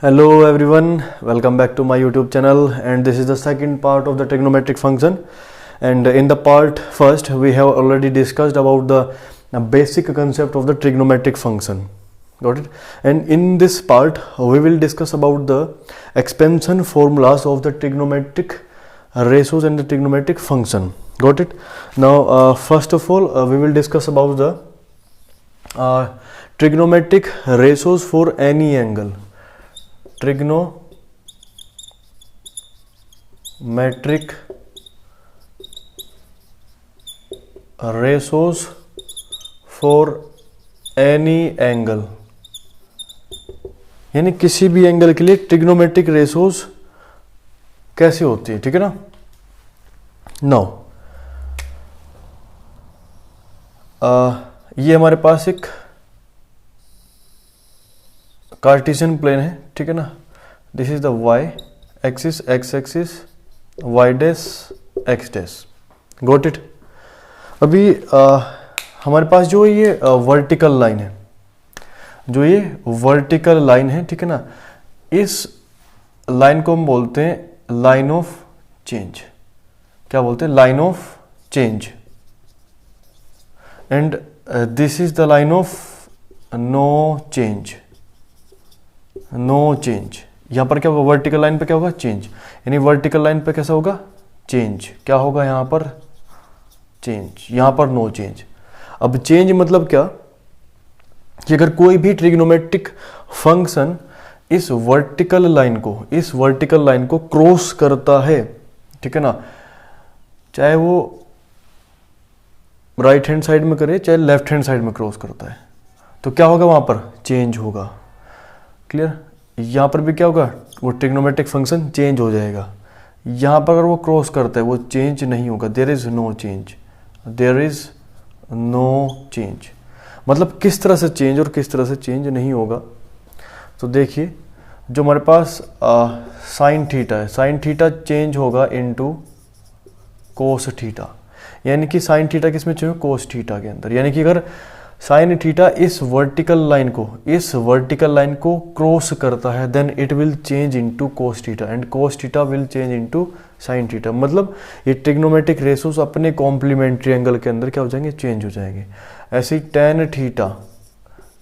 Hello everyone, welcome back to my YouTube channel, and this is the second part of the trigonometric function. And in the part first we have already discussed about the basic concept of the trigonometric function. Got it? And in this part we will discuss about the expansion formulas of the trigonometric ratios and the trigonometric function. Got it? Now first of all we will discuss about the trigonometric ratios for any angle. Trigonometric ratios for any angle, यानी किसी भी angle के लिए trigonometric ratios कैसे होती है, ठीक है ना। नाउ ये हमारे पास एक कार्टेशियन प्लेन है, ठीक है ना। This is the Y axis, X axis, Y dash, X dash. Got it. अभी हमारे पास जो ये वर्टिकल लाइन है, ठीक है ना, इस लाइन को हम बोलते हैं लाइन ऑफ चेंज। क्या बोलते हैं? Line of change. And this is the line of no change. No change. यहां पर क्या होगा? वर्टिकल लाइन पे क्या होगा? चेंज। यानी वर्टिकल लाइन पे कैसा होगा? चेंज। क्या होगा यहां पर? चेंज। यहां पर नो चेंज। अब चेंज मतलब क्या कि अगर कोई भी ट्रिग्नोमेट्रिक फंक्शन इस वर्टिकल लाइन को क्रॉस करता है, ठीक है ना, चाहे वो राइट हैंड साइड में करे चाहे लेफ्ट हैंड साइड में क्रॉस करता है, तो क्या होगा? वहां पर चेंज होगा। क्लियर? यहां पर भी क्या होगा? वो ट्रिग्नोमेट्रिक फंक्शन चेंज हो जाएगा। यहां पर अगर वो क्रॉस करता है वो चेंज नहीं होगा। There is no change. There is no change मतलब किस तरह से चेंज और किस तरह से चेंज नहीं होगा। तो देखिए, जो हमारे पास साइन थीटा है, साइन थीटा चेंज होगा इनटू कोस थीटा। यानी कि साइन थीटा किस में चेंज होगा? कोस थीटा के अंदर। यानी कि अगर साइन थीटा इस वर्टिकल लाइन को क्रॉस करता है, then it will change into cos theta and cos theta will change into sine theta. मतलब ये ट्रिग्नोमेट्रिक रेशोस अपने कॉम्प्लीमेंट्री एंगल के अंदर क्या हो जाएंगे? चेंज हो जाएंगे। ऐसे ही tan theta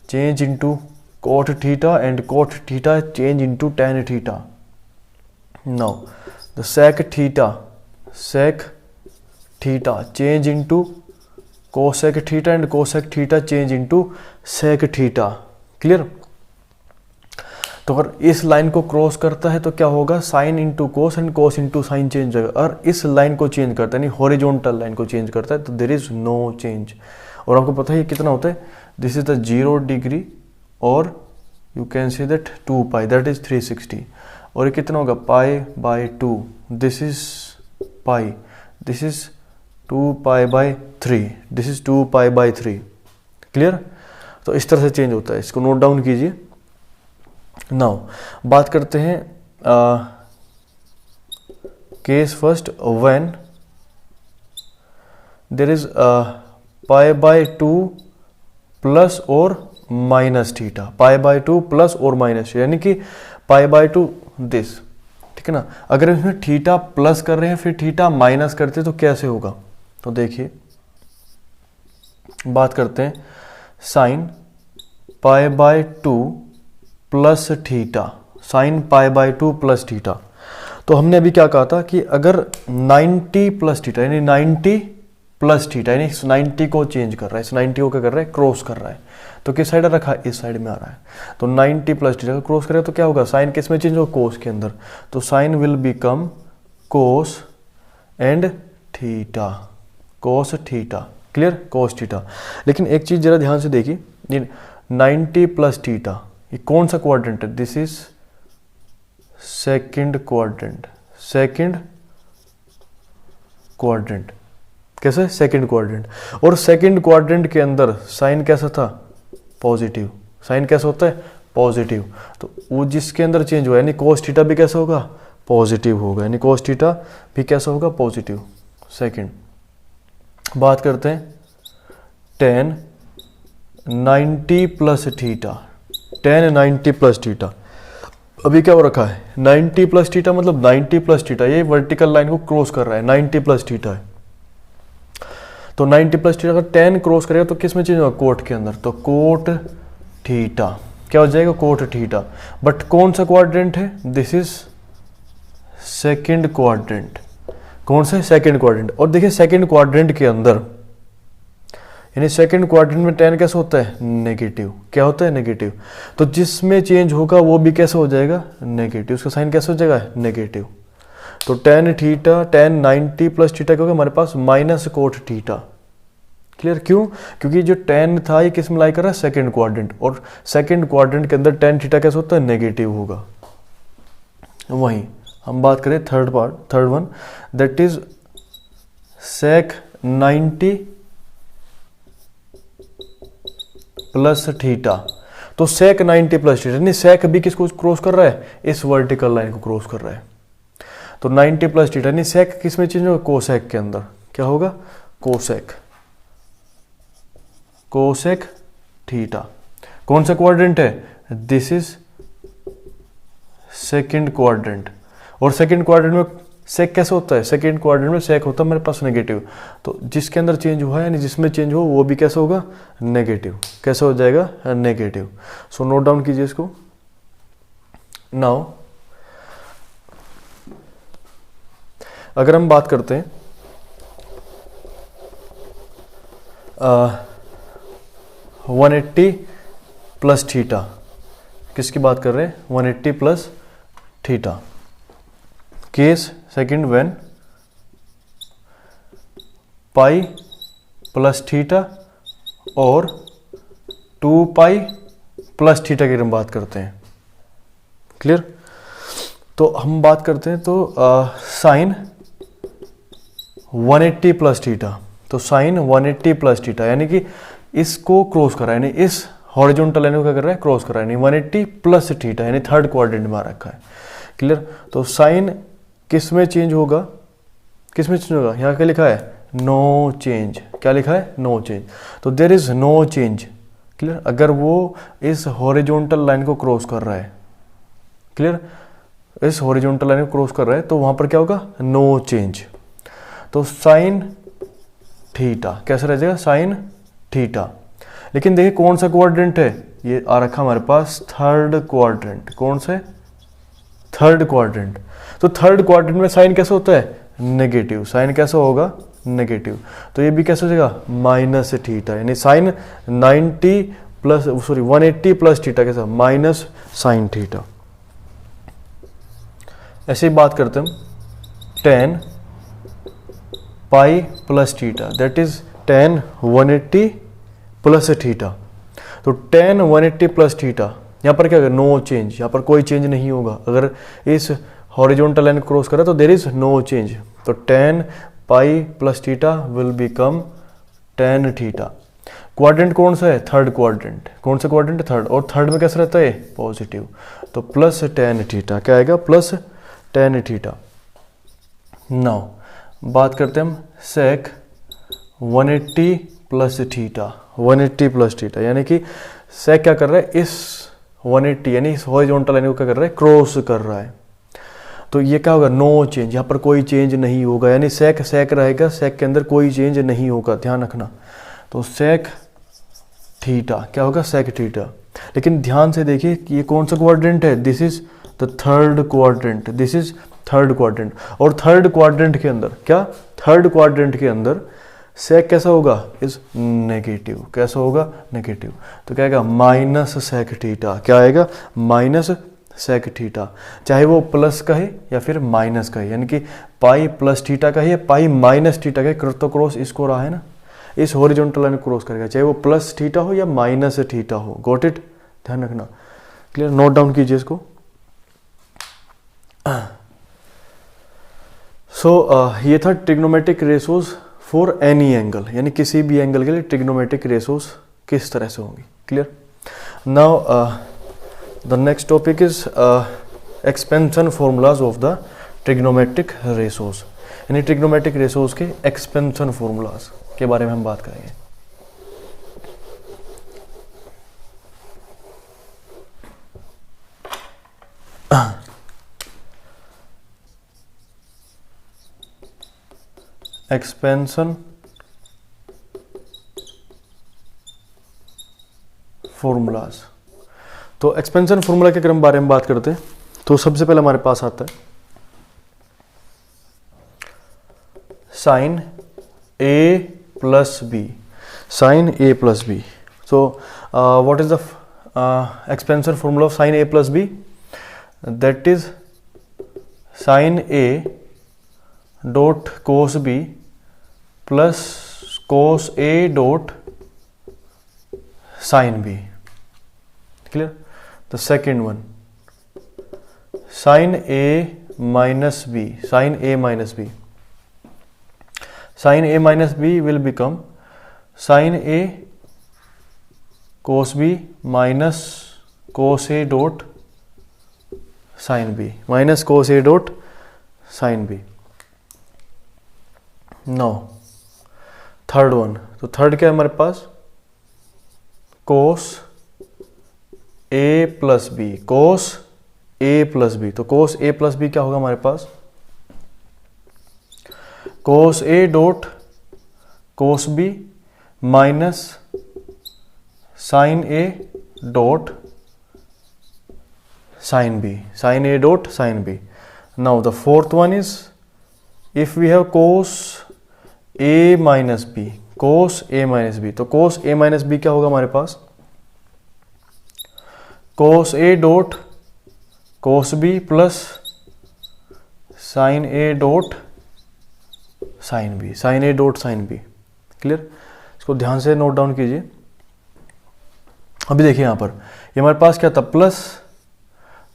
change into cot theta and cot theta change into tan theta. Now the sec theta change into cosec theta and cosec theta change into sec theta. Clear? तो अगर इस लाइन को cross करता है तो क्या होगा? Sine into cos and cos into sine change होगा। और इस लाइन को चेंज करता है, यानी हॉरिजॉन्टल लाइन को चेंज करता है, तो देयर इज नो चेंज। और आपको पता है ये कितना होता है? दिस इज द 0 डिग्री और you can say that 2 pi, that is 360। और ये कितना होगा? पाई by 2। This is pi, this is 2 pi by 3, this is 2 pi by 3। Clear? तो इस तरह से चेंज होता है। इसको नोट डाउन कीजिए। नाउ बात करते हैं case first, when there is pi by 2 plus और minus theta. Pi by 2 plus और माइनस, यानी कि पाई बाय 2 दिस, ठीक है ना। अगर इसमें थीटा प्लस कर रहे हैं फिर थीटा माइनस करते तो कैसे होगा? तो देखिए, बात करते हैं sine pi by 2 plus theta, sine pi by 2 plus theta. तो हमने अभी क्या कहा था कि अगर 90 प्लस थीटा, यानी 90 प्लस थीटा, यानी इस 90 को चेंज कर रहा है, इस 90 को क्या कर रहा है? क्रॉस कर रहा है। तो किस साइड रखा है? इस साइड में आ रहा है। तो 90 प्लस थीटा क्रॉस करेगा तो क्या होगा? साइन किस में चेंज होगा? कोस के अंदर। तो sine will become cos and theta, cos theta. Clear? Cos theta. लेकिन एक चीज जरा ध्यान से देखिए, ये 90 प्लस थीटा ये कौन सा क्वाड्रेंट है? This is second quadrant. Second quadrant कैसे? Second quadrant. और सेकंड क्वाड्रेंट के अंदर साइन कैसा था? पॉजिटिव। साइन कैसा होता है? पॉजिटिव। तो वो जिसके अंदर चेंज हुआ, यानी कोस थीटा भी कैसा होगा? पॉजिटिव होगा। यानी कोस थीटा भी कैसा होगा? पॉजिटिव। सेकंड बात करते हैं ten 90 plus theta, ten 90 plus theta. अभी क्या हो रखा है 90 प्लस थीटा, मतलब 90 प्लस थीटा, ये वर्टिकल लाइन को क्रॉस कर रहा है, 90 प्लस थीटा है। तो 90 प्लस थीटा अगर 10 क्रॉस करेगा तो किस में चेंज होगा, कोट के अंदर, तो कोट थीटा क्या हो जाएगा, कोट थीटा। बट कौन सा क्वाड्रेंट है, दिस इज सेकंड क्वाड्रेंट। कौन सा है, सेकंड क्वाड्रेंट। और देखिए सेकंड क्वाड्रेंट के अंदर, यानी सेकंड क्वाड्रेंट में 10 कैसे होता है, नेगेटिव। क्या होता है, नेगेटिव। तो जिसमें चेंज होगा वो भी कैसे हो जाएगा, नेगेटिव। उसका साइन कैसे हो जाएगा, नेगेटिव। तो tan theta, tan 90 plus theta क्या होगा हमारे पास, माइनस कोट थीटा। क्लियर, क्यों, क्योंकि जो tan था ये किस में लाई कर रहा है, सेकंड क्वाड्रेंट, और सेकंड क्वाड्रेंट के अंदर tan थीटा कैसे होता है, नेगेटिव होगा। वहीं हम बात करें third one, that is sec 90 plus theta. तो sec 90 प्लस थीटा, यानी sec भी किसको क्रॉस कर रहा है, इस वर्टिकल लाइन को क्रॉस कर रहा है। तो 90 प्लस थीटा, यानी sec किस में चेंज होगा, कोसेक के अंदर। क्या होगा, कोसेक, कोसेक थीटा। कौन सा क्वाड्रेंट है, दिस इज सेकंड क्वाड्रेंट। और सेकंड क्वाड्रेंट में सेक कैसे होता है, सेकंड क्वाड्रेंट में सेक होता है मेरे पास नेगेटिव। तो जिसके अंदर चेंज हुआ है, यानी जिसमें चेंज हो वो भी कैसे होगा, नेगेटिव। कैसे हो जाएगा, नेगेटिव। सो नोट डाउन कीजिए इसको। नाउ अगर हम बात करते हैं 180 प्लस थीटा, किसकी बात कर रहे हैं, 180 plus theta. Case second when pi plus theta और 2 पाई प्लस थीटा की हम बात करते हैं। क्लियर। तो हम बात करते हैं तो साइन 180 प्लस थीटा। तो साइन 180 प्लस थीटा, यानी कि इसको क्रॉस करा है, यानी इस हॉरिजॉन्टल लाइन को क्या कर रहा है, क्रॉस करा है, यानी 180 प्लस थीटा, यानी थर्ड क्वाड्रेंट में आ रखा है। क्लियर। तो साइन किस में चेंज होगा, किस में चेंज होगा, यहाँ क्या लिखा है, नो चेंज। क्या लिखा है, नो चेंज। तो there is no change. Clear. अगर वो इस हॉरिजॉन्टल लाइन को क्रॉस कर रहा है, क्लियर, इस हॉरिजॉन्टल लाइन को क्रॉस कर रहा है, तो वहां पर क्या होगा, नो चेंज। तो साइन थीटा कैसे रह जाएगा, साइन थीटा। लेकिन देखिए कौन सा क्वाड्रेंट है, ये आ रखा हमारे पास थर्ड क्वाड्रेंट। कौन से, थर्ड क्वाड्रेंट। तो थर्ड क्वाड्रेंट में साइन कैसे होता है, नेगेटिव। साइन कैसा होगा, नेगेटिव। तो ये भी कैसे हो जाएगा, माइनस थीटा, यानी साइन 90 प्लस 180 प्लस थीटा कैसा, माइनस साइन थीटा। ऐसे ही बात करते हम tan pi plus theta, that is tan 180 plus theta. तो tan 180 प्लस थीटा, यहाँ पर क्या होगा, नो चेंज। यहाँ पर कोई चेंज नहीं होगा। अगर इस हॉरिजॉन्टल लाइन क्रॉस करा तो देयर इज नो चेंज। तो tan pi plus theta will become tan theta. Quadrant कौन सा है, थर्ड क्वाड्रेंट। कौन सा क्वाड्रेंट, थर्ड। और थर्ड में कैसा रहता है, पॉजिटिव। तो प्लस tan थीटा, क्या आएगा, प्लस tan थीटा। नाउ बात करते हैं हम sec 180 plus theta, 180 plus theta, यानी कि sec क्या कर रहा है, इस 180 यानी इस हॉरिजॉन्टल लाइन को क्या कर रहा है, क्रॉस कर रहा है। तो ये क्या होगा, नो चेंज। यहाँ पर कोई चेंज नहीं होगा, यानी sec sec रहेगा, sec के अंदर कोई चेंज नहीं होगा, ध्यान रखना। तो sec थीटा क्या होगा, sec थीटा। लेकिन ध्यान से देखिए कि ये कौन सा क्वाड्रेंट है, this is the third quadrant, this is third quadrant. और थर्ड क्वाड्रेंट के अंदर क्या, थर्ड क्वाड्रेंट के अंदर sec कैसा होगा, इज नेगेटिव। कैसा होगा, नेगेटिव। तो क्या आएगा, माइनस sec थीटा। क्या आएगा, माइनस sec थीटा। चाहे वो प्लस का है या फिर माइनस का है, यानी कि पाई प्लस थीटा का है, पाई माइनस थीटा का है, तो क्रॉस इसको रहा है ना, इस हॉरिजॉन्टल लाइन क्रॉस करेगा, चाहे वो प्लस थीटा हो या माइनस थीटा हो। गॉट इट, ध्यान रखना। क्लियर, नोट डाउन कीजिए इसको। ये था trigonometric ratios for any angle, यानी किसी भी एंगल के लिए ट्रिग्नोमेट्रिक रेशोज किस तरह से होंगी। Clear. Now the next topic is expansion formulas of the trigonometric ratios, यानी ट्रिग्नोमेट्रिक रेशोज के एक्सपेंशन फॉर्मूलाज के बारे में हम बात करेंगे। Expansion formulas. तो एक्सपेंशन फॉर्मूला के अगर हम बारे में बात करते हैं तो सबसे पहले हमारे पास आता है sine A plus B, sine A plus B. So what is the expansion formula of sine A plus B? That is sine A dot cos B plus cos A dot sine B. Clear? The second one, sine A minus B, sine A minus B, sine A minus B will become sine A cos B minus cos A dot sine B, minus cos A dot sine B. No third one, तो third क्या है हमारे पास? Cos A plus B, cos A plus B. तो cos A plus B क्या होगा हमारे पास? Cos A dot cos B minus sine A dot sine B, sine A dot sine B. Now the fourth one is if we have cos A minus B, cos A minus B. तो cos A minus B क्या होगा हमारे पास? Cos A dot cos B plus sine A dot sine B, sine A dot sine B. Clear? इसको ध्यान से note down कीजिए। अभी देखिए यहां पर ये हमारे पास क्या था? प्लस,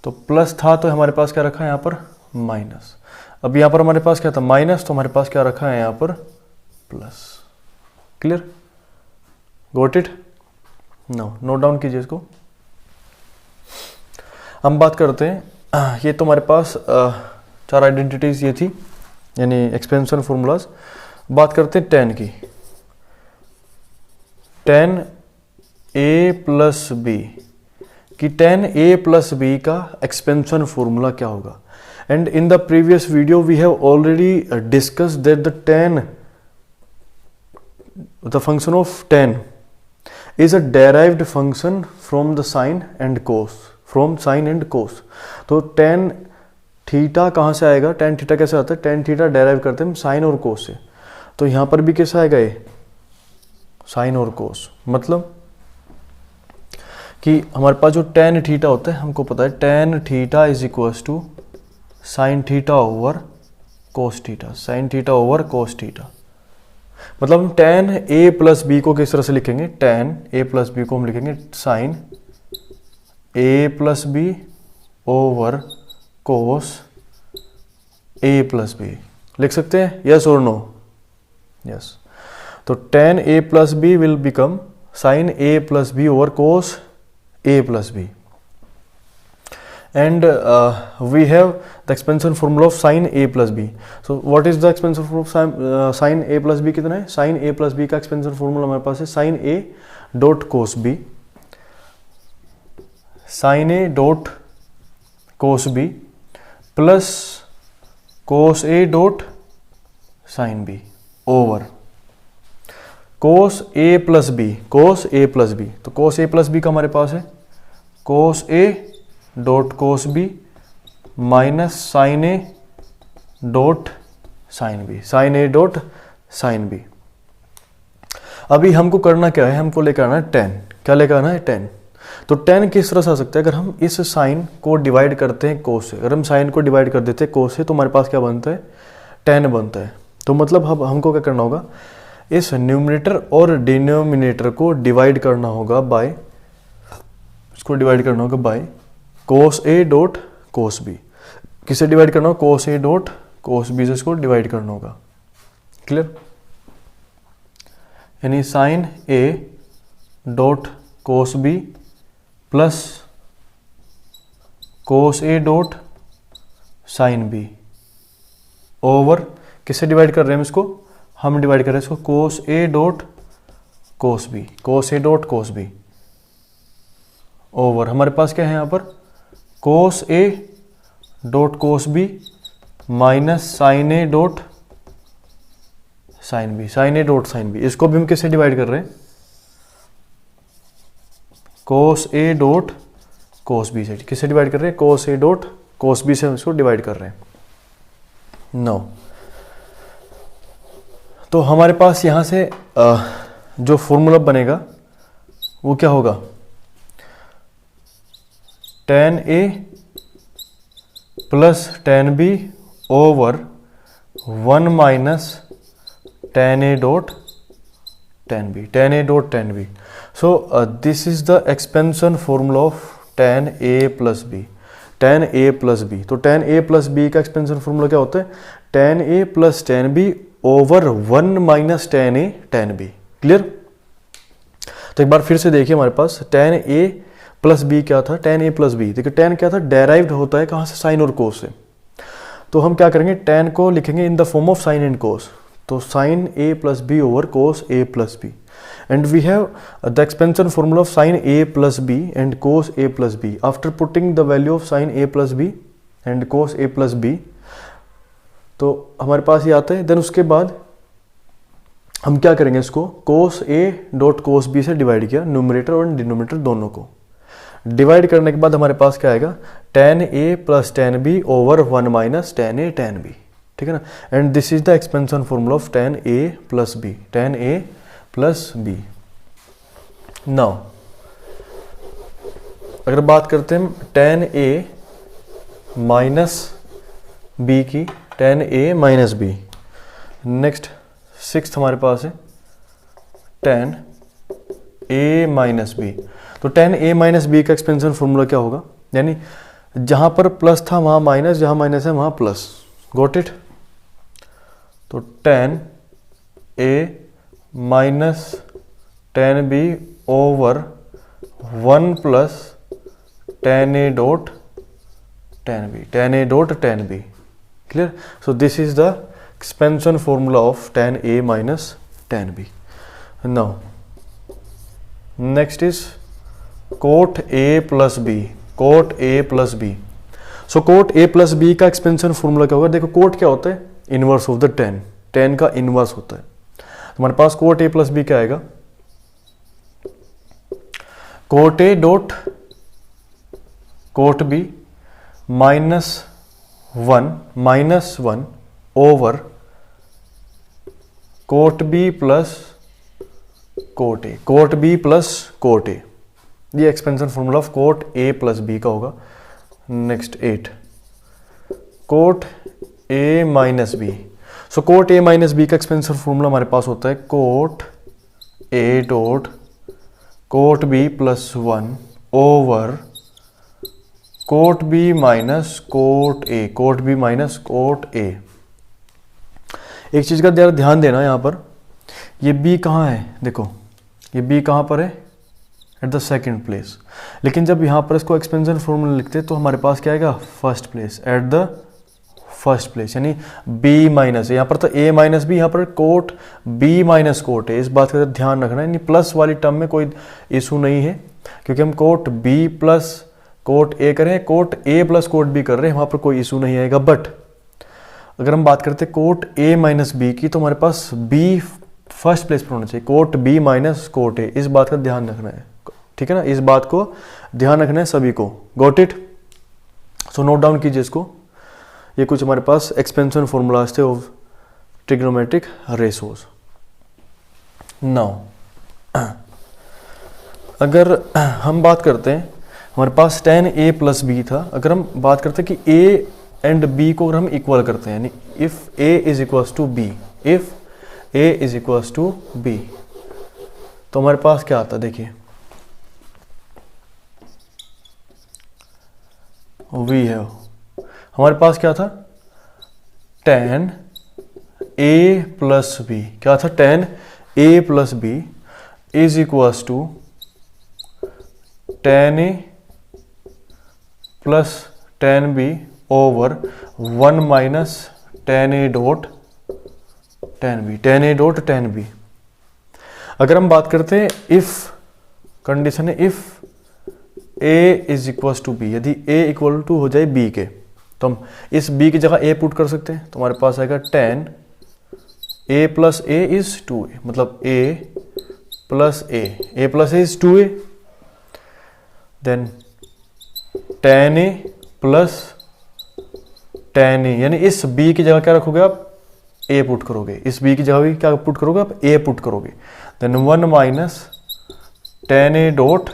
तो प्लस था तो हमारे पास क्या रखा है यहां पर? माइनस। अब यहां पर हमारे पास क्या था? माइनस, तो हमारे पास क्या रखा है यहां पर? Plus. Clear? Got it? No, note down कीजिए इसको। हम बात करते हैं, ये तो हमारे पास चार आइडेंटिटीज ये थी, यानी एक्सपेंशन फॉर्मूलाज। बात करते हैं टेन की। टेन ए प्लस बी, कि टेन ए प्लस बी का एक्सपेंशन फॉर्मूला क्या होगा? And in the previous video we have already discuss that the function of tan is a derived function from the sine and cos, from sine and cos। तो tan theta कहाँ से आएगा? tan theta कैसे आता है? tan theta derive करते हैं हम साइन और कोस से। तो यहाँ पर भी कैसे आएगा ये? साइन और कोस। मतलब कि हमारे पास जो tan थीटा होता है, हमको पता है tan theta is equals to sine theta over cos theta, sine theta over cos theta. मतलब हम tan a प्लस बी को किस तरह से लिखेंगे? tan a प्लस बी को हम लिखेंगे sine a plus B over cos a plus B. लिख सकते हैं? यस और नो? यस। तो tan a plus B will become sine a plus B over cos a plus B. And we have the expansion formula of sin a plus b. So what is the expansion formula of sin a plus b? कितना है? sin a plus b का expansion formula हमारे पास है sin a dot cos b, sin a dot cos b plus cos a dot sin b over cos a plus b, cos a plus b। तो cos a plus b का हमारे पास है cos a dot cos B minus sine A dot sine B, sine A dot sine B. अभी हमको करना क्या है? हमको लेकर आना है टेन। क्या लेकर आना है? टेन। तो टेन किस तरह से आ सकता है? अगर हम इस साइन को डिवाइड करते हैं कोस से, अगर हम साइन को डिवाइड कर देते हैं कोस से, तो हमारे पास क्या बनता है? टेन बनता है। तो मतलब अब हमको क्या करना होगा? इस न्यूमरेटर और डिनोमिनेटर को डिवाइड करना होगा बाय, इसको डिवाइड करना होगा by cos A dot cos B. किसे डिवाइड करना होगा? कोस ए डॉट कोस बी से इसको डिवाइड करना होगा। क्लियर? यानी sine A dot cos B plus cos A dot sine B over, किससे डिवाइड कर रहे हैं हम इसको? हम डिवाइड कर रहे हैं इसको cos A dot cos B, cos A dot cos B over हमारे पास क्या है यहाँ पर? Cos A dot cos B minus sine A dot sine B, sine A dot sine B. इसको भी हम किससे डिवाइड कर रहे हैं? कोस ए डॉट कोस बी से। किससे डिवाइड कर रहे हैं? कोस ए डॉट कोस बी से हम इसको डिवाइड कर रहे हैं। नो, तो हमारे पास यहां से जो फॉर्मूला बनेगा वो क्या होगा? tan A plus tan B over 1 minus tan A dot tan B, tan A dot tan B। So this is the expansion formula of tan A plus B, tan A plus B। तो tan A plus B का expansion formula क्या होता है? tan A plus tan B over 1 minus tan A tan B। Clear? तो एक बार फिर से देखिए, हमारे पास tan A प्लस बी क्या था? tan A plus B. देखिए tan क्या था? डेराइव्ड होता है कहाँ से? साइन और कोस से। तो हम क्या करेंगे? tan को लिखेंगे in the form of sine and cos. तो sine A plus B over cos A plus B, and we have the expansion formula of sine A plus B and cos A plus B. After putting the value of sine A plus B and cos A plus B, तो हमारे पास ये आता है। Then उसके बाद हम क्या करेंगे? इसको कोस A डॉट कोस बी से डिवाइड किया, न्यूमरेटर और डिनोमिनेटर दोनों को डिवाइड करने के बाद हमारे पास क्या आएगा? tan A plus tan B over 1 minus tan A tan B। ठीक है ना? And this is the expansion formula of tan A plus B, tan A plus B। Now अगर बात करते हैं tan A माइनस B की, tan A minus B। Next sixth हमारे पास है tan A माइनस B। तो tan A माइनस B का expansion formula क्या होगा? यानी जहां पर प्लस था वहां माइनस, जहां माइनस है वहां प्लस। Got it? तो tan A minus tan B over 1 plus tan A dot tan B, tan A dot tan B। Clear? So this is the expansion formula of tan A minus tan B। Now next is cot A plus B, cot A plus B। So cot A plus B का expansion formula क्या होगा? देखो cot क्या होता है? Inverse of the tan, tan का inverse होता है। तो हमारे पास cot A प्लस B क्या आएगा? cot A dot cot B minus 1 over cot B plus cot A, cot B plus cot A। ये expansion formula of cot A plus B का होगा। Next 8 cot A minus B। So cot A minus B का expansion formula हमारे पास होता है cot A dot cot B plus 1 over cot B minus cot A, cot B minus cot A। एक चीज का ध्यान देना, यहां पर ये B कहाँ है? देखो ये B कहाँ पर है? At the second place. लेकिन जब यहाँ पर इसको एक्सपेंशन फॉर्मूला लिखते हैं तो हमारे पास क्या आएगा? First place, at the first place. यानी B माइनस, यहाँ पर तो A माइनस B, यहाँ पर कोट B माइनस कोट है। इस बात का ध्यान रखना है। यानी प्लस वाली टर्म में कोई इशू नहीं है, क्योंकि हम cot B plus cot A करें, cot A plus cot B कर रहे हैं, वहाँ पर कोई इशू नहीं आएगा। बट अगर हम बात करते हैं कोट A माइनस B की, तो हमारे पास B फर्स्ट प्लेस पर होना चाहिए, cot B minus cot A। इस बात का ध्यान रखना है, ठीक है ना? इस बात को ध्यान रखना है सभी को। Got it? So note down कीजिए इसको। ये कुछ हमारे पास एक्सपेंशन फॉर्मूलाज थे ऑफ ट्रिग्नोमेट्रिक रेशोज। नाउ अगर हम बात करते हैं, हमारे पास tan A प्लस B था। अगर हम बात करते हैं कि A एंड B को अगर हम इक्वल करते हैं, यानी if A is equals to B, if A is equals to B, तो हमारे पास क्या आता है? देखिए वी हैव, हमारे पास क्या था? tan A plus B। क्या था? tan A plus B is equals to tan A plus tan B over 1 minus tan A dot tan B, tan A dot tan B। अगर हम बात करते हैं इफ कंडीशन है, if A is equal to B, यदि A equal to हो जाए B के, तो हम इस b की जगह a पुट कर सकते हैं, तो हमारे पास आएगा tan a plus a is 2a, मतलब a plus a is 2a, then tan a plus tan a, यानी इस b की जगह क्या रखोगे आप, a पुट करोगे, इस b की जगह भी क्या पुट करोगे आप, a पुट करोगे, then 1 minus tan a dot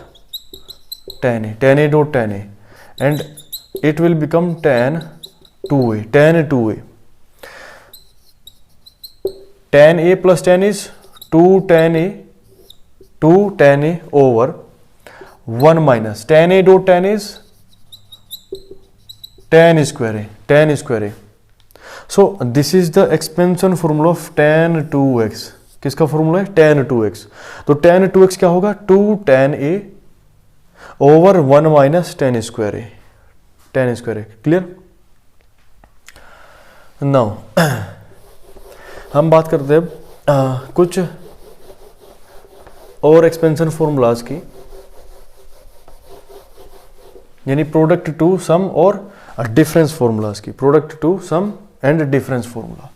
tan a and it will become tan 2a, tan a plus tan is 2 tan a over 1 minus tan a dot tan is tan square a. So this is the expansion formula of tan 2x. किसका formula है, tan 2x. तो tan 2x क्या होगा, 2 tan a over 1 minus tan square a. Clear. Now हम बात करते हैं कुछ और एक्सपेंशन फॉर्मूलाज की, यानी प्रोडक्ट टू सम और डिफरेंस फॉर्मूलाज की, product to sum and difference formula.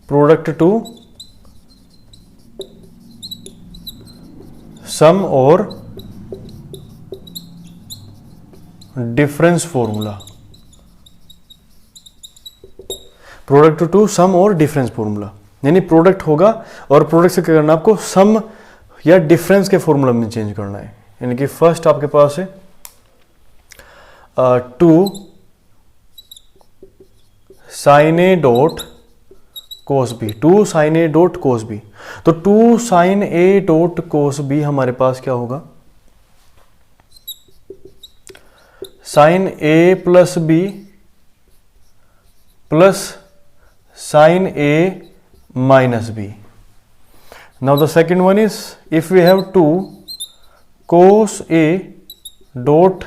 Product to sum और difference formula, product to sum और डिफरेंस फॉर्मूला, यानी प्रोडक्ट होगा और प्रोडक्ट से क्या करना है आपको, सम या डिफरेंस के फॉर्मूला में चेंज करना है. यानी कि फर्स्ट आपके पास है 2 sin a dot cos b, 2 sin a dot cos b. तो 2 sin a dot cos b हमारे पास क्या होगा, sin a plus b plus sin a minus b. Now the second one is, if we have 2 cos a dot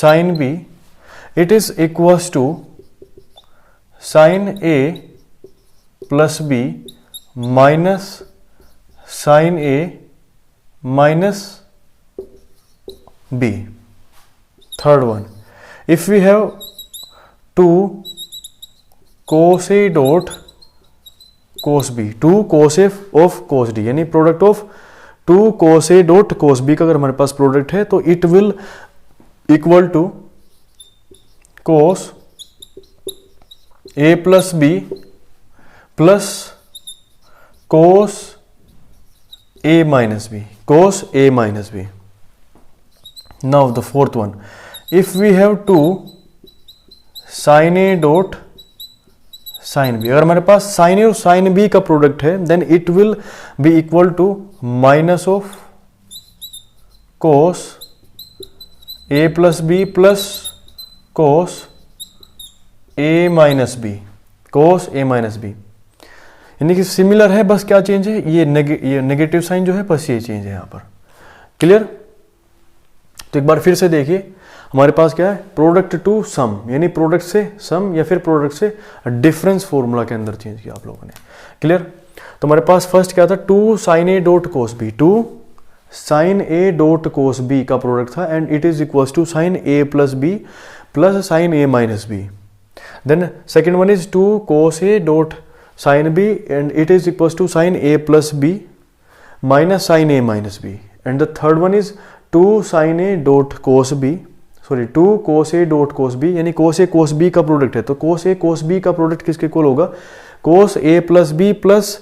sin b, it is equals to sin a plus b minus sin a minus b. Third one, if we have 2 cos a dot cos b, 2 cos a of cos d, यानी product of 2 cos a dot cos b का अगर हमारे पास product है तो it will equal to cos a plus b plus cos a minus b, cos a minus b. Now the fourth one, if we have 2 sin a dot sin b, अगर हमारे पास sin a और sin b का product है, then it will be equal to minus of cos a plus b plus cos a minus b, cos a minus b. यानी कि similar है, बस क्या चेंज है, ये नेगेटिव साइन जो है बस ये चेंज है यहाँ पर. क्लियर. तो एक बार फिर से देखिए, हमारे पास क्या है, प्रोडक्ट टू सम, यानी प्रोडक्ट से सम या फिर प्रोडक्ट से डिफरेंस फॉर्मूला के अंदर चेंज किया आप लोगों ने. क्लियर. तो हमारे पास फर्स्ट क्या था, 2 sin a dot cos b, 2 sin a dot cos b का प्रोडक्ट था and it is equals to sin a plus b plus sin a minus b. Then second one is 2 cos a dot sin b and it is equals to sin a plus b minus sin a minus b. And the third one is 2 sin a dot cos b, sorry 2 cos a dot cos b, यानी cos a cos b का product है, तो cos a cos b का product किसके equal होगा, cos a plus b plus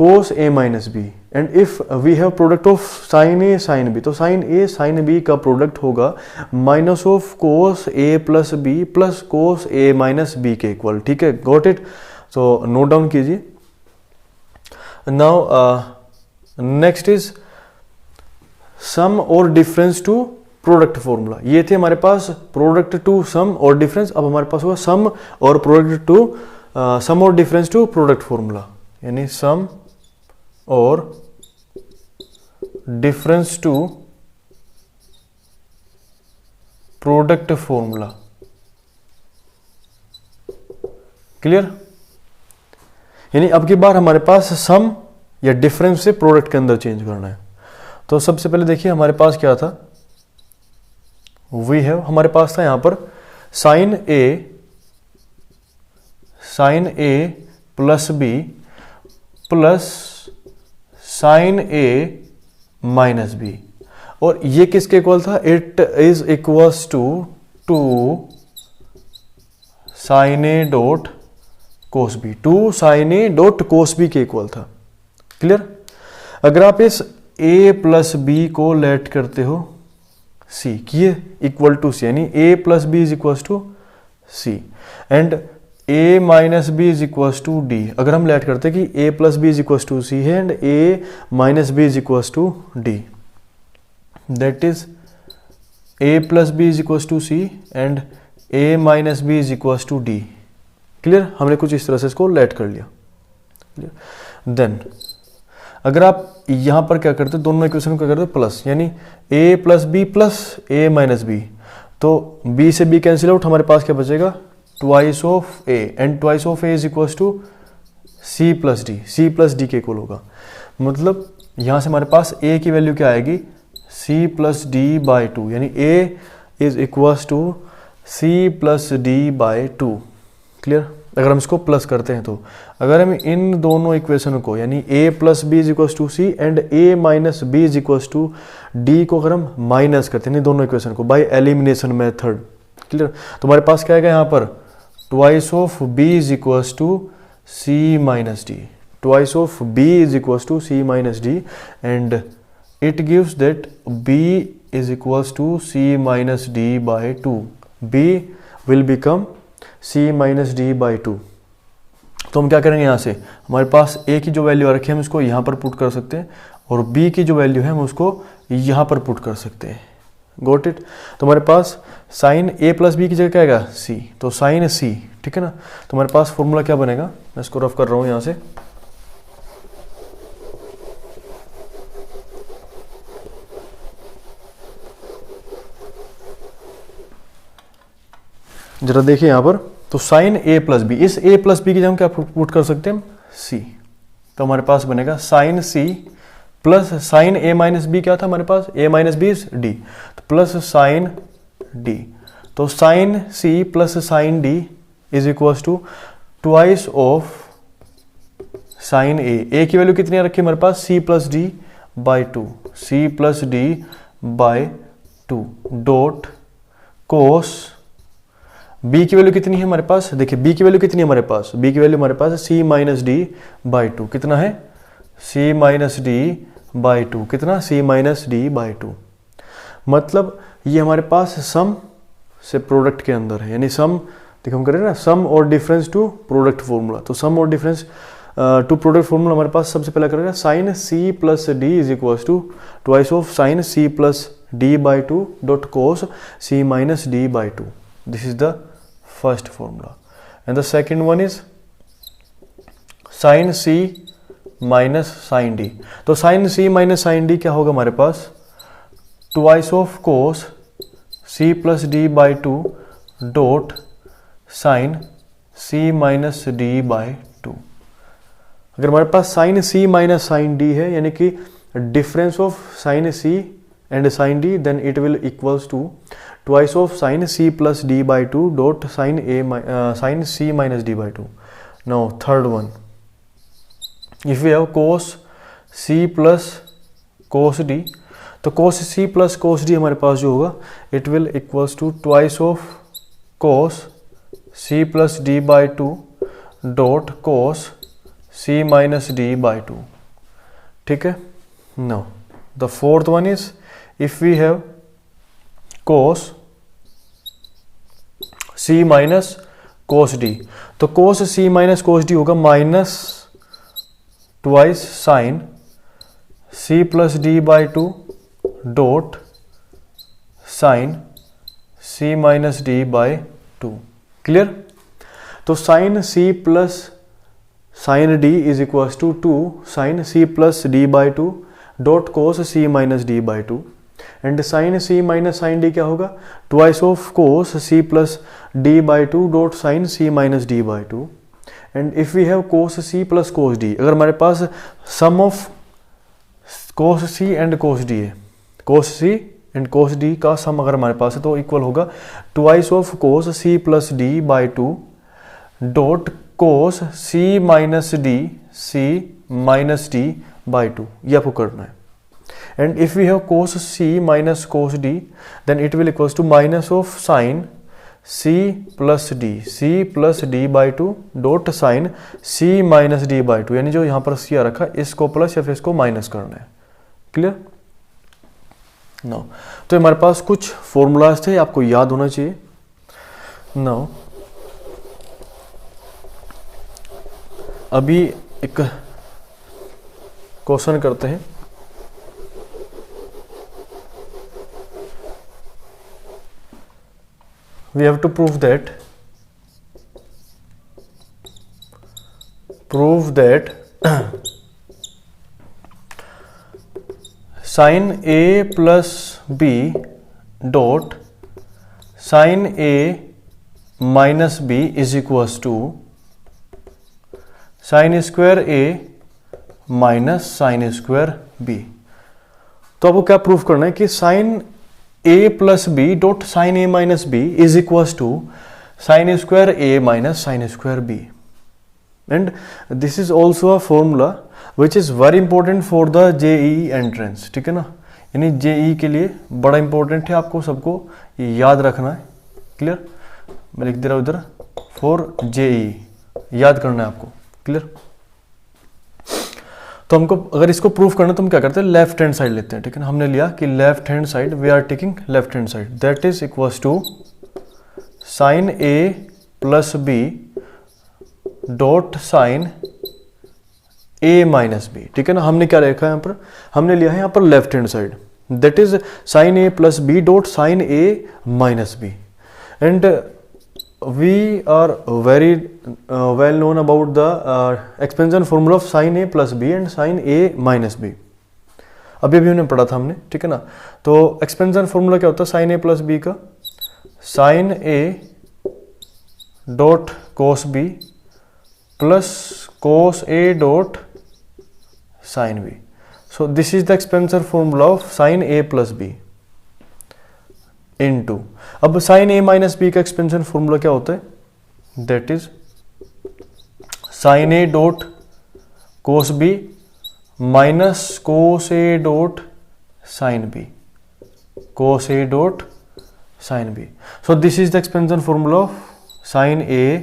cos a minus b. And if we have product of sin a sin b, तो sin a sin b का product होगा minus of cos a plus b plus cos a minus b के equal. ठीक है, got it. तो note down कीजिए. Now next is some और difference to product formula. ये थे हमारे पास प्रोडक्ट टू सम और डिफरेंस. अब हमारे पास होगा सम और प्रोडक्ट टू सम और डिफरेंस टू प्रोडक्ट फॉर्मूला, यानी सम और difference to product formula. Clear. यानी अब की बार हमारे पास सम या डिफरेंस से प्रोडक्ट के अंदर चेंज करना है। तो सबसे पहले देखिए हमारे पास क्या था, वी हैव, हमारे पास था यहाँ पर sine A plus B plus sine A minus B, और ये किसके इक्वल था, it is equals to sine A dot cos B, two sine A dot cos B के इक्वल था। क्लियर। अगर आप इस a प्लस बी को लेट करते हो c, किए इक्वल टू सी, यानी a plus B is equal to C and a minus B is equal to D. अगर हम लेट करते कि a plus B is equal to C है and a minus B is equal to D, that is a plus B is equal to C and a minus B is equal to D. Clear. हमने कुछ इस तरह से इसको late कर लिया। Then अगर आप यहां पर क्या करते, दोनों इक्वेशन को क्या करते प्लस, यानी a plus B plus a minus B, तो b से b कैंसिल आउट, हमारे पास क्या बचेगा, twice of a and twice of a is equal to c plus D, c plus D के इक्वल होगा। मतलब यहां से हमारे पास a की वैल्यू क्या आएगी, c plus D by two, यानी a is equal to c plus D by two. Clear. अगर हम इसको प्लस करते हैं तो अगर हम इन दोनों इक्वेशन को, यानी a plus B is equal to C and a minus B is equal to D को अगर हम माइनस करते हैं दोनों इक्वेशन को बाय एलिमिनेशन मेथड, क्लियर, तो हमारे पास क्या आएगा यहाँ पर, twice of b is equal to C minus D, twice of b is equal to C minus D and it gives that b is equal to C minus D by two, b will become c minus D by two. तो हम क्या करेंगे, यहाँ से हमारे पास a की जो वैल्यू आ रखी है हम इसको यहाँ पर पुट कर सकते हैं और b की जो वैल्यू है हम उसको यहाँ पर पुट कर सकते हैं। Got it. तो हमारे पास साइन a प्लस बी की जगह क्या आएगा, c, तो साइन c, ठीक है ना। तो हमारे पास फॉर्मूला क्या बनेगा, मैं इसको रफ कर रहा हूँ यहाँ से, जरा देखिए यहाँ पर, तो साइन a प्लस बी, इस a प्लस बी की जगह हम क्या पुट कर सकते हैं, c, तो हमारे पास बनेगा sine c plus sine a minus B, क्या था हमारे पास, a minus B is d, तो प्लस साइन d, तो sine c plus sine d is equal to twice of sine a की वैल्यू कितनी रखी हमारे पास, c plus D by two, c plus D by two dot cos b की value कितनी है हमारे पास, देखिए b की वैल्यू कितनी है हमारे पास, b की वैल्यू हमारे पास c minus D by to, कितना है, c minus D by to, कितना, c minus D by to. मतलब ये हमारे पास सम से प्रोडक्ट के अंदर है, यानी सम, देखो हम करें ना सम और डिफरेंस टू प्रोडक्ट फॉर्मूला, तो सम और डिफरेंस टू प्रोडक्ट फॉर्मूला हमारे पास सबसे पहला करेगा sine c plus D is equal to twice of sine c plus D by two dot cos c minus D by two. This is the first formula and the second one is sin c minus sin d। तो sin c minus sin d क्या होगा हमारे पास, twice of cos c plus d by 2 dot sin c minus d by 2। अगर हमारे पास sin c minus sin d है, यानी कि difference of sin c and sin d, then it will equals to twice of sin c plus d by 2 dot sin c minus d by 2। Now third one, if we have cos c plus cos d, तो cos c plus cos d हमारे पास जो होगा it will equals to twice of cos c plus d by 2 dot cos c minus d by 2, ठीक है। Now the fourth one is if we have cos c minus cos d, तो cos c minus cos d होगा minus twice sine c plus d by two dot sine c minus d by two. Clear. तो sine c plus sine d is equal to two sine c plus d by two dot cos c minus d by two and sine c minus sine d क्या होगा, twice of cos c plus d by two dot sine c minus d by two and if we have cos c plus cos d, अगर हमारे पास sum of cos c and cos d है, cos c and cos d का सम अगर हमारे पास है तो equal होगा twice of cos c plus d by 2 dot cos c minus d by 2, ये आपको करना है. And if we have cos c minus cos d then it will equals to minus of sine c plus d by 2 dot sine c minus d by 2, यानी जो यहाँ पर c आ रखा है इसको प्लस या फिर इसको माइनस करना है. क्लियर? नो, तो हमारे पास कुछ फॉर्मूलाज थे, आपको याद होना चाहिए. नो, अभी एक क्वेश्चन करते हैं. We have to prove that sin A plus B dot sin A minus B is equals to sin square A minus sine square B. तो आपको क्या प्रूफ करना है कि sin A plus B dot sine A minus B is equals to sine square A minus sine square B. And this is also a formula which is very important for the JEE entrance. ठीक है ना, यानी JEE के लिए बड़ा important है, आपको सबको याद रखना है. क्लियर? मैं लिख दे रहा हूं इधर फॉर JEE, याद करना है आपको. क्लियर? तो हमको अगर इसको प्रूफ करना तो हम क्या करते हैं, लेफ्ट हैंड साइड लेते हैं. ठीक है ना, हमने लिया कि left hand side, we are taking left hand side, that is equals to sine A plus B dot sine A minus B. ठीक है ना, हमने क्या लिखा है यहाँ पर, हमने लिया है यहाँ पर left hand side, that is sine A plus B dot sine A minus B. And we are very well known about the expansion formula of sin A plus B and sin A minus B. अभी हमने पढ़ा था हमने. ठीक है ना, तो expansion formula क्या होता है sin A प्लस B का, sin A dot cos B plus cos A dot sin B. So this is the expansion formula of sin A plus B into. अब साइन A माइनस B का expansion formula क्या होता है, that is sine A dot cos B minus cos A dot sine B, cos A dot sine B. So this is the expansion formula of sine A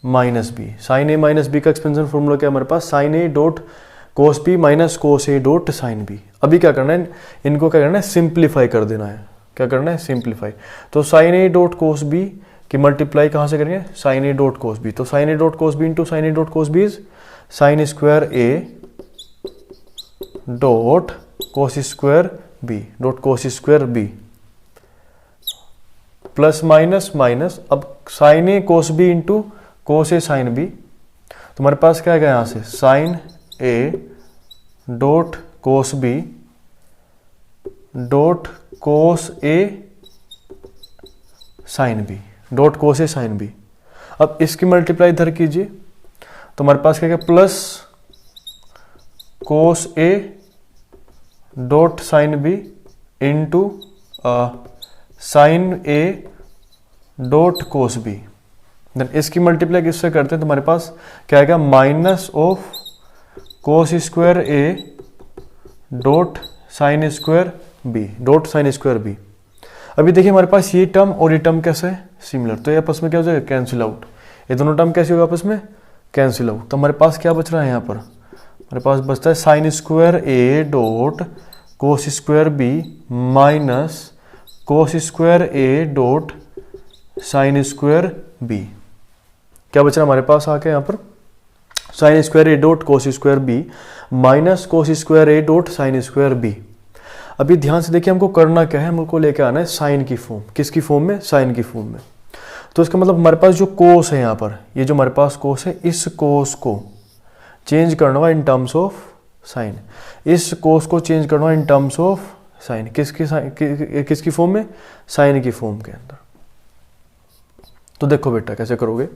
minus B. Sine A minus B का expansion formula क्या है हमारे पास, sine A dot cos B minus cos A dot sine B. अभी क्या करना है, इनको क्या करना है, सिंप्लीफाई कर देना है. क्या करना है, सिंप्लीफाई. तो sine A dot cos B की मल्टीप्लाई कहाँ से करेंगे, sine A dot cos B. तो sine A dot cos B into sine A dot cos B is sine square A dot cos square B dot cos square B plus minus minus. अब sine A cos B into cos A sine B, तो हमारे पास क्या है यहाँ से, sine A dot cos B dot cos A sine B dot cos A sine B. अब इसकी मल्टीप्लाई इधर कीजिए तो हमारे पास क्या, plus cos A dot sine B into sine A dot cos B. Then इसकी मल्टीप्लाई किससे करते हैं तो हमारे पास क्या आएगा, minus of cos square A dot sine square B dot sine square B. अभी देखिए हमारे पास ये टर्म और ये टर्म कैसे है, सिमिलर, तो ये आपस में क्या हो जाएगा, कैंसिल आउट. ये दोनों टर्म कैसे होगा, आपस में कैंसिल आउट. तो हमारे पास क्या बच रहा है यहाँ पर, हमारे पास बचता है sign square A dot cos square B minus cos square A dot sine square B. क्या बच रहा है हमारे पास आके यहाँ पर, sine square A dot cos square B minus cos square A dot sine square B. अभी ध्यान से देखिए हमको करना क्या है, हमको लेके आना है साइन की फॉर्म. किसकी फॉर्म में, साइन की फॉर्म में. तो इसका मतलब हमारे पास जो कोस है यहाँ पर, ये जो हमारे पास कोस है, इस कोस को चेंज करना होगा इन टर्म्स ऑफ साइन. इस कोस को चेंज करना इन टर्म्स ऑफ साइन. किसकी फॉर्म में, साइन की फॉर्म के अंदर. तो देखो बेटा कैसे करोगे.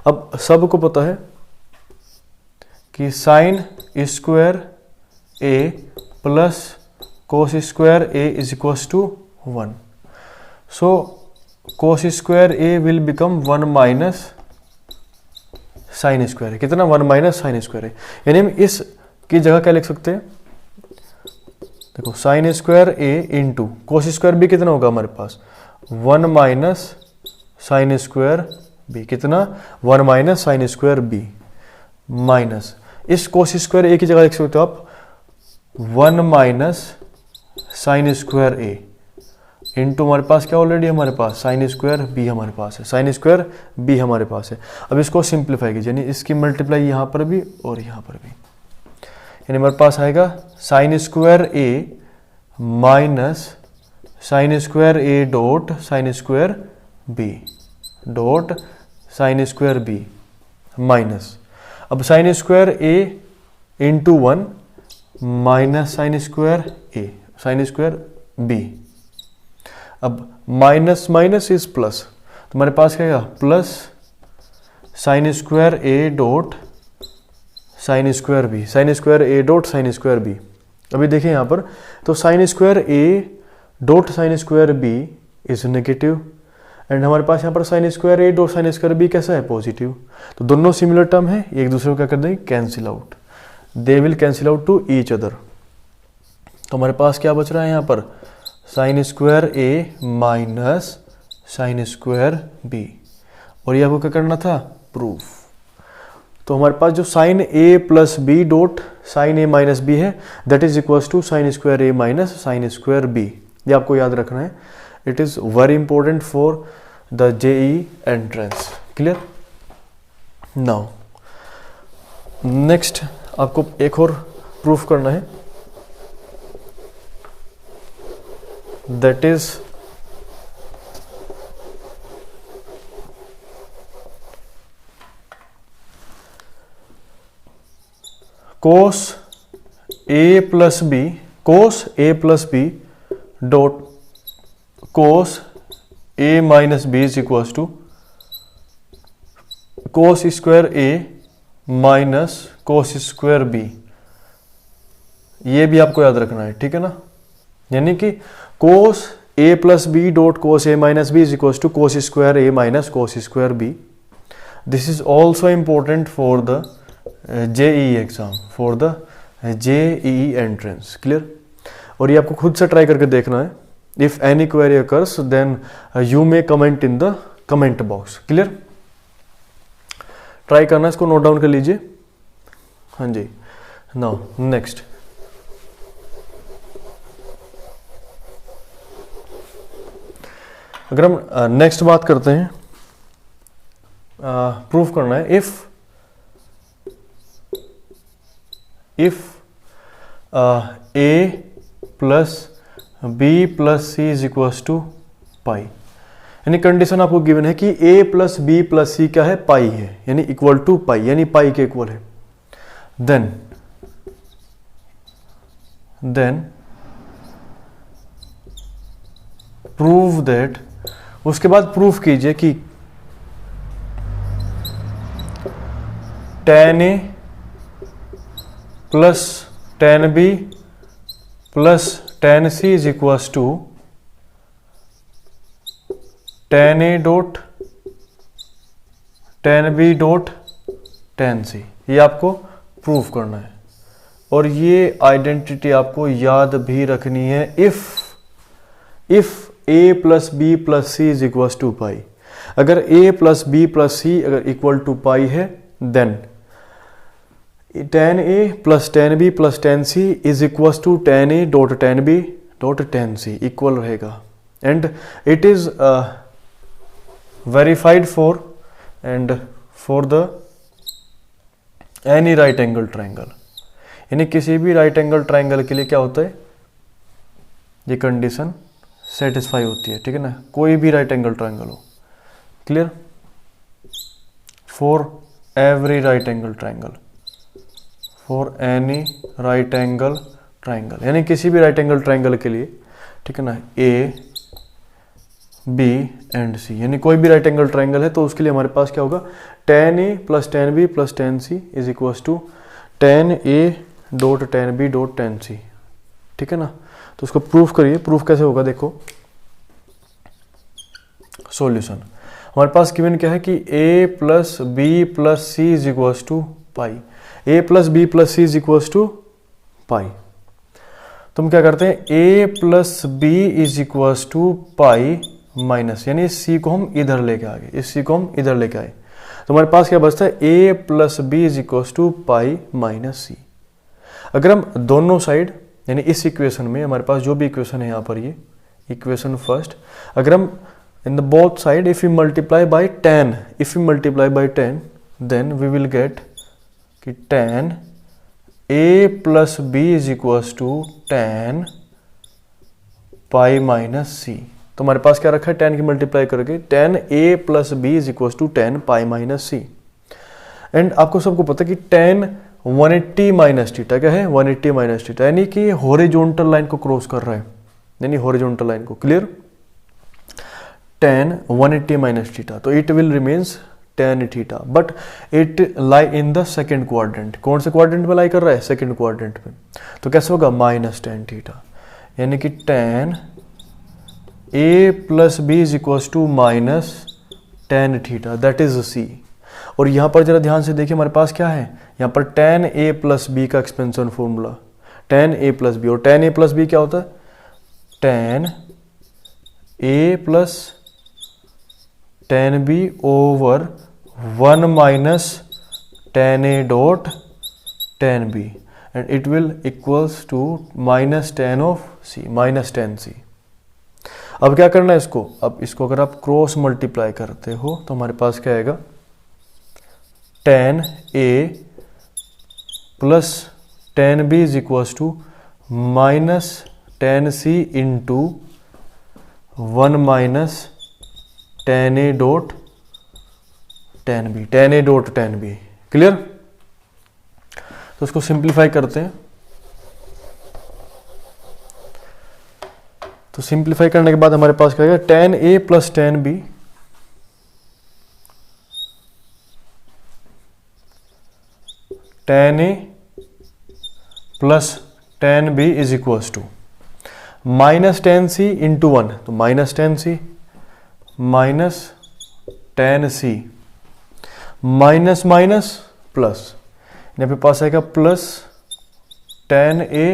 अब सबको पता है कि sine square A plus cos square A is equals to 1. So cos square A will become 1 minus sine square है. कितना? 1 माइनस साइन स्क्वायर है. यानी हम इस की जगह क्या लिख सकते हैं? देखो sine square A into cos square B कितना होगा हमारे पास? 1 माइनस साइन स्क्वायर बी. कितना? 1 minus sine square B minus इस कोस स्क्वायर ए की जगह लिख सकते हो आप 1 minus sine square A into हमारे पास क्या ऑलरेडी हमारे पास साइन स्क्वायर बी हमारे पास है. साइन स्क्वायर बी हमारे पास है. अब इसको सिंप्लीफाई कीजिए, यानी इसकी मल्टीप्लाई यहाँ पर भी और यहाँ पर भी, यानी हमारे पास आएगा sine square A minus sine square A dot sine square B dot sine square B minus, अब sine square A into 1 minus sine square A sine square B. अब माइनस माइनस इज प्लस, तो हमारे पास क्या आएगा? Plus sine square A dot sine square B. Sine square A dot sine square B. अभी देखिए यहाँ पर, तो sine square A dot sine square B is negative and हमारे पास यहाँ पर sine square A dot sine square B कैसा है? पॉजिटिव. तो दोनों सिमिलर टर्म है, एक दूसरे को क्या कर देंगे? Cancel out. They will cancel out to each other. तो हमारे पास क्या बच रहा है यहाँ पर? Sine square A minus sine square B. और ये आपको क्या करना था? प्रूफ. तो हमारे पास जो sine A plus B dot sine A minus B है that is equals to sine square A minus sine square B. ये आपको याद रखना है. It is very important for the JEE entrance. Clear? Now next आपको एक और proof करना है, that is cos A plus B dot cos A minus B is equals to cos square A minus cos square B. ये भी आपको याद रखना है, ठीक है ना? यानी कि cos A plus B dot cos A minus B is equals to cos square A minus cos square B. This is also important for the JEE exam, for the JEE entrance. Clear? और ये आपको खुद से try करके देखना है. If any query occurs then you may comment in the comment box. Clear? Try करना, इसको नोट डाउन कर लीजिए. हाँ जी. नाउ नेक्स्ट अगर हम नेक्स्ट बात करते हैं, प्रूफ करना है if A plus B plus C is equals to pi. यानी कंडीशन आपको गिवन है कि A plus B plus C क्या है? पाई है, यानी इक्वल टू पाई, यानी पाई के इक्वल है. देन प्रूव दैट, उसके बाद प्रूफ कीजिए कि tan A plus tan B plus tan C is equals to tan A dot tan B dot tan C. ये आपको प्रूफ करना है और ये आइडेंटिटी आपको याद भी रखनी है. If A plus B plus C is equal to pi, अगर A plus B plus C अगर इक्वल टू पाई है then tan A plus tan B plus tan C is equal to tan A dot tan B dot tan C equal रहेगा. And it is verified for the any right angle triangle. यानी किसी भी right angle triangle के लिए क्या होता है? ये कंडीशन सेटिस्फाई होती है, ठीक है ना? कोई भी राइट एंगल ट्राइंगल हो. Clear? For every right angle triangle, for any right angle triangle, यानी किसी भी राइट एंगल ट्राइंगल के लिए, ठीक है ना? ए बी एंड सी, यानी कोई भी राइट एंगल ट्राइंगल है तो उसके लिए हमारे पास क्या होगा, tan A plus tan B plus tan C is equals to tan A dot tan B dot tan C। ठीक है ना, तो उसको प्रूफ करिए। प्रूफ कैसे होगा, देखो सॉल्यूशन हमारे पास गिवन क्या है कि a plus B plus C is equals to pi, a plus B plus C is equals to pi. तो हम क्या करते हैं, a plus B is equals to pi minus, यानी इस c को हम इधर लेके आ गए, इस c को हम इधर लेके आए, तो हमारे पास क्या बचता है, a plus B is equals to pi minus C. अगर हम दोनों साइड यानी इस इक्वेशन में हमारे पास जो भी इक्वेशन है यहाँ पर, ये इक्वेशन फर्स्ट, अगर हम in the both side if we multiply by 10, if we multiply by 10 then we will get कि tan a plus b is equals to tan pi minus c। तो हमारे पास क्या रखा है, tan की मल्टीप्लाई करके tan a plus b is equals to tan pi minus c। And आपको सबको पता है कि tan 180 माइनस थीटा क्या है, 180 माइनस थीटा, यानी कि हॉरिजॉन्टल लाइन को क्रॉस कर रहा है, यानी हॉरिजॉन्टल लाइन को, क्लियर, tan 180 minus theta, तो it will remains tan theta, but it lie in the second quadrant। कौन से क्वाड्रेंट में लाई कर रहा है, सेकंड क्वाड्रेंट में, तो कैसे होगा, माइनस tan theta, यानी कि tan a plus B is equals to minus tan theta, that is c। और यहाँ पर जरा ध्यान से देखिए हमारे पास क्या है, यहाँ पर tan a प्लस बी का expansion formula, tan a plus B, और tan a प्लस बी क्या होता है, tan a plus tan b over 1 minus tan a dot tan b, and it will equals to minus tan of c, minus tan c। अब क्या करना है इसको, अब इसको अगर आप क्रॉस मल्टीप्लाई करते हो तो हमारे पास क्या आएगा, tan a plus tan b is equals to minus tan c into 1 minus tan a dot tan b, tan a dot tan b, clear. तो इसको सिंप्लीफाई करते हैं, तो सिंप्लीफाई करने के बाद हमारे पास क्या आएगा, tan a plus tan b tan a plus tan b is equals to minus tan c into 1, तो minus tan c minus tan c, minus minus plus, यहाँ पे पास आएगा plus tan a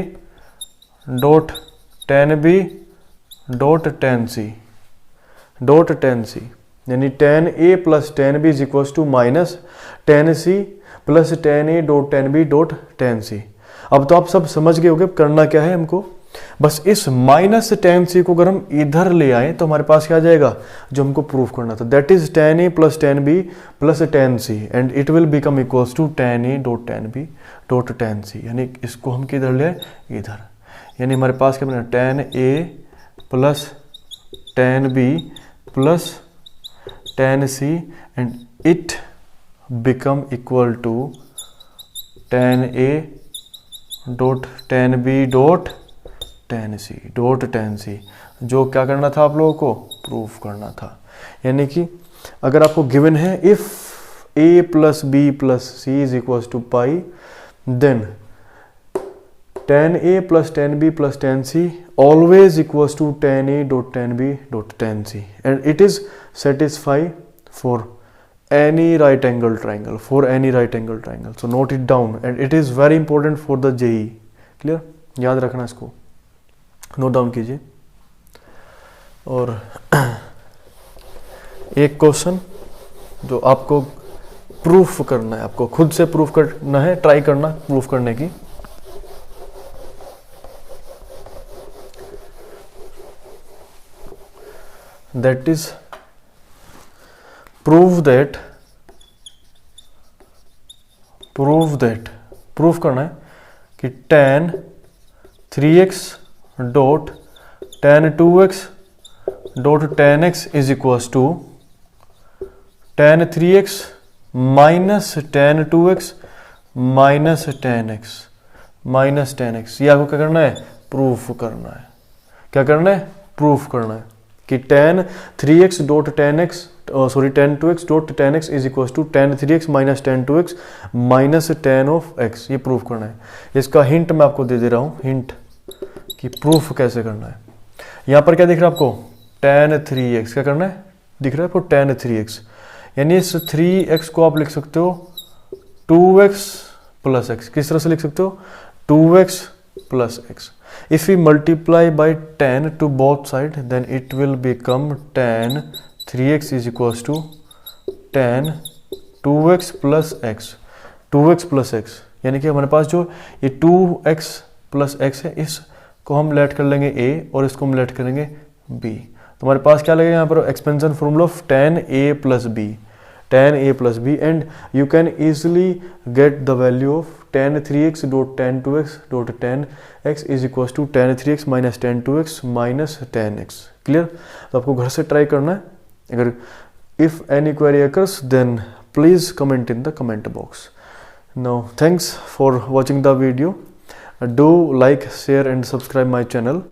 dot tan b dot tan c dot tan c, यानी tan a plus tan b is equals to minus tan c plus tan a dot tan b dot tan c। अब तो आप सब समझ गए होंगे करना क्या है हमको, बस इस माइनस tan c को अगर हम इधर ले आए तो हमारे पास क्या आ जाएगा, जो हमको प्रूफ करना था, that is tan a plus tan b plus tan c, and it will become equals to tan a dot tan b dot tan c, यानी इसको हम किधर ले आए, इधर, यानी हमारे पास क्या बना, tan a plus tan b plus tan c, and it become equal to tan a dot tan b dot tan c dot tan c, जो क्या करना था आप लोगों को, प्रूफ करना था। यानी कि अगर आपको गिवन है if a plus B plus C is equals to pi, then tan a plus tan b plus tan c always equals to tan a dot tan b dot tan c, and it is satisfy for any right angle triangle, for any right angle triangle, so note it down, and it is very important for the JEE, clear, याद रखना इसको, note down कीजिए। और एक question जो आपको proof करना है, आपको खुद से प्रूफ करना है, ट्राई करना प्रूफ करने की, that is prove that proof करना है कि tan 3x dot tan 2x dot tan x is equals to tan 3x minus tan 2x minus tan x minus tan x, ये आपको क्या करना है, प्रूफ करना है। क्या करना है, प्रूफ करना है। कि tan 3x dot tan x tan 2x dot tan x is equal to tan 3x minus tan 2x minus tan of x, ये प्रूफ करना है। इसका हिंट मैं आपको दे रहा हूँ, हिंट कि प्रूफ कैसे करना है। यहाँ पर क्या दिख रहा है आपको, tan 3x, क्या करना है, दिख रहा है आपको tan 3x, यानी इस 3x को आप लिख सकते हो 2x प्लस x। किस तरह से लिख सकते हो, 2x plus x। If we multiply by tan to both sides, then it will become tan 3x is equals to tan 2x plus x, 2x plus x, यानी कि हमारे पास जो ये 2x plus x है, इसको हम लेट कर लेंगे a और इसको हम लेट करेंगे b। तो हमारे पास क्या लगेगा यहाँ पर, expansion formula of tan a plus b, tan a plus b, and you can easily get the value of tan 3x dot tan 2x dot tan x is equals to tan 3x minus tan 2x minus tan x। Clear? तो आपको घर से try करना है। अगर if any query occurs then please comment in the comment box. Now thanks for watching the video. Do like, share and subscribe my channel.